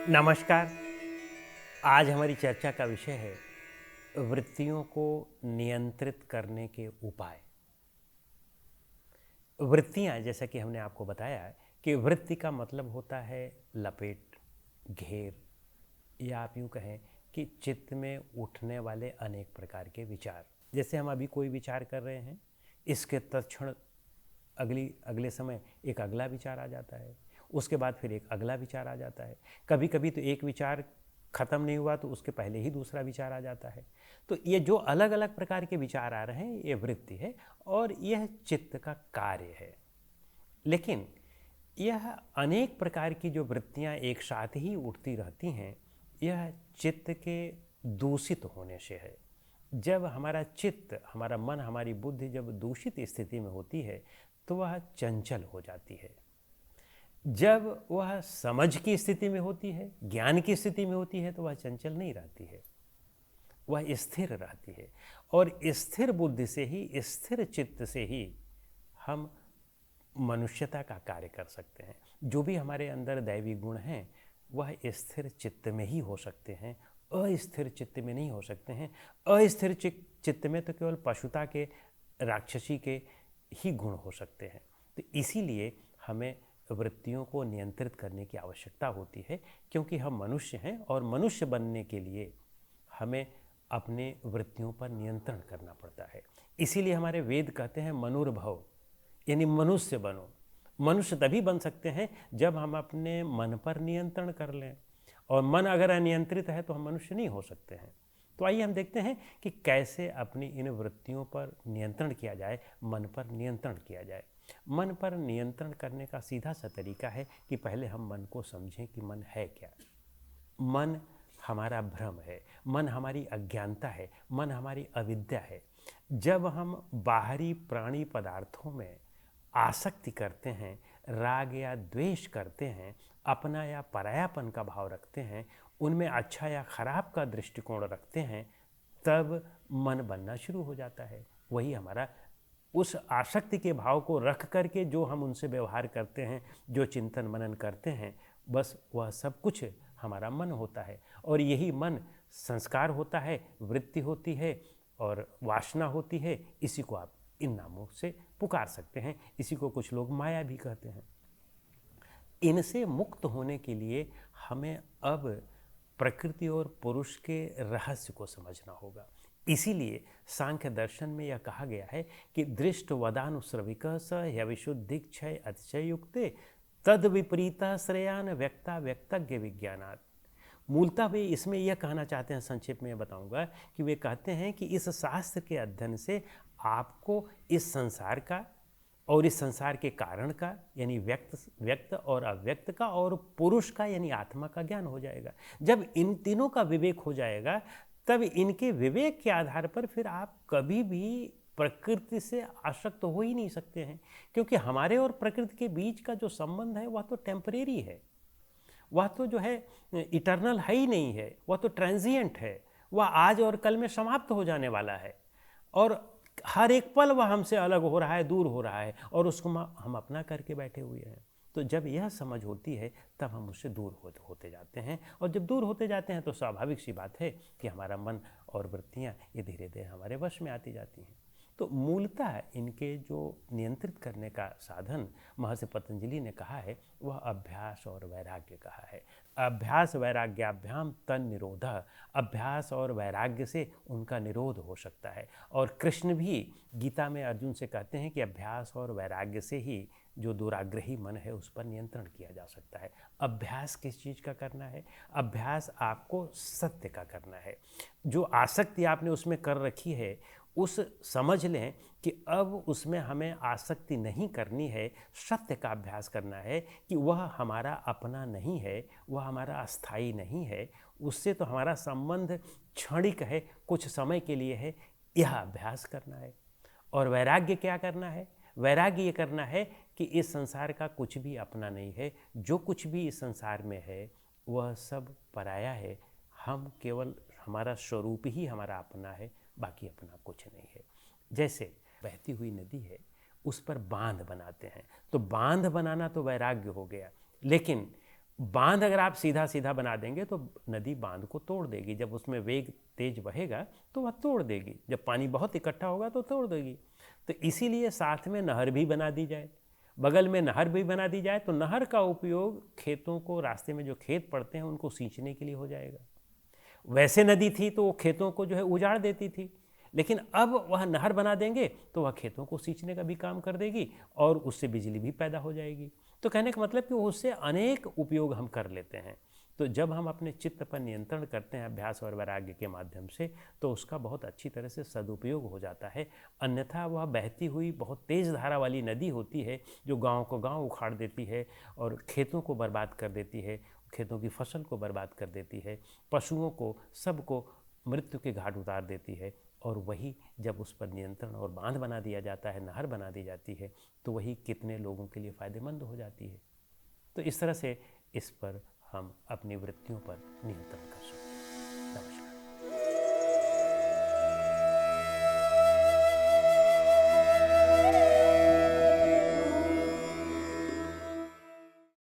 नमस्कार। आज हमारी चर्चा का विषय है वृत्तियों को नियंत्रित करने के उपाय। वृत्तियां, जैसा कि हमने आपको बताया है कि वृत्ति का मतलब होता है लपेट, घेर, या आप यूं कहें कि चित्त में उठने वाले अनेक प्रकार के विचार। जैसे हम अभी कोई विचार कर रहे हैं, इसके तत्क्षण अगले समय एक अगला विचार आ जाता है, उसके बाद फिर एक अगला विचार आ जाता है। कभी कभी तो एक विचार खत्म नहीं हुआ तो उसके पहले ही दूसरा विचार आ जाता है। तो ये जो अलग अलग प्रकार के विचार आ रहे हैं, ये वृत्ति है और यह चित्त का कार्य है। लेकिन यह अनेक प्रकार की जो वृत्तियां एक साथ ही उठती रहती हैं, यह चित्त के दूषित होने से है। जब हमारा चित्त, हमारा मन, हमारी बुद्धि जब दूषित स्थिति में होती है तो वह चंचल हो जाती है। जब वह समझ की स्थिति में होती है, ज्ञान की स्थिति में होती है, तो वह चंचल नहीं रहती है, वह स्थिर रहती है। और स्थिर बुद्धि से ही, स्थिर चित्त से ही हम मनुष्यता का कार्य कर सकते हैं। जो भी हमारे अंदर दैवी गुण हैं वह स्थिर चित्त में ही हो सकते हैं, अस्थिर चित्त में नहीं हो सकते हैं। अस्थिर चित्त में तो केवल पशुता के, राक्षसी के ही गुण हो सकते हैं। तो इसीलिए हमें वृत्तियों को नियंत्रित करने की आवश्यकता होती है, क्योंकि हम मनुष्य हैं और मनुष्य बनने के लिए हमें अपने वृत्तियों पर नियंत्रण करना पड़ता है। इसीलिए हमारे वेद कहते हैं मनुर्भव, यानी मनुष्य बनो। मनुष्य तभी बन सकते हैं जब हम अपने मन पर नियंत्रण कर लें, और मन अगर अनियंत्रित है तो हम मनुष्य नहीं हो सकते हैं। तो आइए हम देखते हैं कि कैसे अपनी इन वृत्तियों पर नियंत्रण किया जाए, मन पर नियंत्रण किया जाए। मन पर नियंत्रण करने का सीधा सा तरीका है कि पहले हम मन को समझें कि मन है क्या। मन हमारा भ्रम है, मन हमारी अज्ञानता है, मन हमारी अविद्या है। जब हम बाहरी प्राणी पदार्थों में आसक्ति करते हैं, राग या द्वेष करते हैं, अपना या परायापन का भाव रखते हैं, उनमें अच्छा या खराब का दृष्टिकोण रखते हैं, तब मन बनना शुरू हो जाता है। वही हमारा उस आसक्ति के भाव को रख करके जो हम उनसे व्यवहार करते हैं, जो चिंतन मनन करते हैं, बस वह सब कुछ हमारा मन होता है। और यही मन संस्कार होता है, वृत्ति होती है और वासना होती है। इसी को आप इन नामों से पुकार सकते हैं। इसी को कुछ लोग माया भी कहते हैं। इनसे मुक्त होने के लिए हमें अब प्रकृति और पुरुष के रहस्य को समझना होगा। इसीलिए सांख्य दर्शन में यह कहा गया है कि दृष्ट वदानुश्रविक स ह्यविशुद्धिक्षय अतिशय युक्ते तद विपरीता श्रेयान व्यक्ता व्यक्तज्ञ विज्ञानात्। मूलतः वे इसमें यह कहना चाहते हैं, संक्षेप में बताऊंगा, कि वे कहते हैं कि इस शास्त्र के अध्ययन से आपको इस संसार का और इस संसार के कारण का, यानी व्यक्त और अव्यक्त का, और पुरुष का यानी आत्मा का ज्ञान हो जाएगा। जब इन तीनों का विवेक हो जाएगा, तब इनके विवेक के आधार पर फिर आप कभी भी प्रकृति से आसक्त हो ही नहीं सकते हैं। क्योंकि हमारे और प्रकृति के बीच का जो संबंध है वह तो टेम्परेरी है, वह तो जो है इटर्नल है ही नहीं है, वह तो ट्रांजिएंट है, वह आज और कल में समाप्त हो जाने वाला है। और हर एक पल वह हमसे अलग हो रहा है, दूर हो रहा है, और उसको हम अपना करके बैठे हुए हैं। तो जब यह समझ होती है तब हम उससे दूर होते जाते हैं। और जब दूर होते जाते हैं तो स्वाभाविक सी बात है कि हमारा मन और वृत्तियाँ ये धीरे धीरे हमारे वश में आती जाती हैं। तो मूलतः इनके जो नियंत्रित करने का साधन महर्षि पतंजलि ने कहा है, वह अभ्यास और वैराग्य कहा है। अभ्यास वैराग्याभ्याम तन निरोधः। अभ्यास और वैराग्य से उनका निरोध हो सकता है। और कृष्ण भी गीता में अर्जुन से कहते हैं कि अभ्यास और वैराग्य से ही जो दुराग्रही मन है उस पर नियंत्रण किया जा सकता है। अभ्यास किस चीज़ का करना है? अभ्यास आपको सत्य का करना है। जो आसक्ति आपने उसमें कर रखी है, उस समझ लें कि अब उसमें हमें आसक्ति नहीं करनी है, सत्य का अभ्यास करना है कि वह हमारा अपना नहीं है, वह हमारा अस्थाई नहीं है, उससे तो हमारा संबंध क्षणिक है, कुछ समय के लिए है। यह अभ्यास करना है। और वैराग्य क्या करना है? वैराग्य ये करना है कि इस संसार का कुछ भी अपना नहीं है, जो कुछ भी इस संसार में है वह सब पराया है। हम केवल, हमारा स्वरूप ही हमारा अपना है, बाकी अपना कुछ नहीं है। जैसे बहती हुई नदी है, उस पर बांध बनाते हैं, तो बांध बनाना तो वैराग्य हो गया, लेकिन बांध अगर आप सीधा सीधा बना देंगे तो नदी बांध को तोड़ देगी। जब उसमें वेग तेज बहेगा तो वह तोड़ देगी, जब पानी बहुत इकट्ठा होगा तो तोड़ देगी। तो इसीलिए साथ में नहर भी बना दी जाए, बगल में नहर भी बना दी जाए, तो नहर का उपयोग खेतों को, रास्ते में जो खेत पड़ते हैं उनको सींचने के लिए हो जाएगा। वैसे नदी थी तो वो खेतों को जो है उजाड़ देती थी, लेकिन अब वह नहर बना देंगे तो वह खेतों को सींचने का भी काम कर देगी और उससे बिजली भी पैदा हो जाएगी। तो कहने का मतलब कि उससे अनेक उपयोग हम कर लेते हैं। तो जब हम अपने चित्त पर नियंत्रण करते हैं अभ्यास और वैराग्य के माध्यम से, तो उसका बहुत अच्छी तरह से सदुपयोग हो जाता है। अन्यथा वह बहती हुई बहुत तेज़ धारा वाली नदी होती है जो गांव को गांव उखाड़ देती है और खेतों को बर्बाद कर देती है, खेतों की फसल को बर्बाद कर देती है, पशुओं को, सबको मृत्यु के घाट उतार देती है। और वही जब उस पर नियंत्रण और बांध बना दिया जाता है, नहर बना दी जाती है, तो वही कितने लोगों के लिए फ़ायदेमंद हो जाती है। तो इस तरह से इस पर हम अपनी वृत्तियों पर नियंत्रण कर सकते हैं।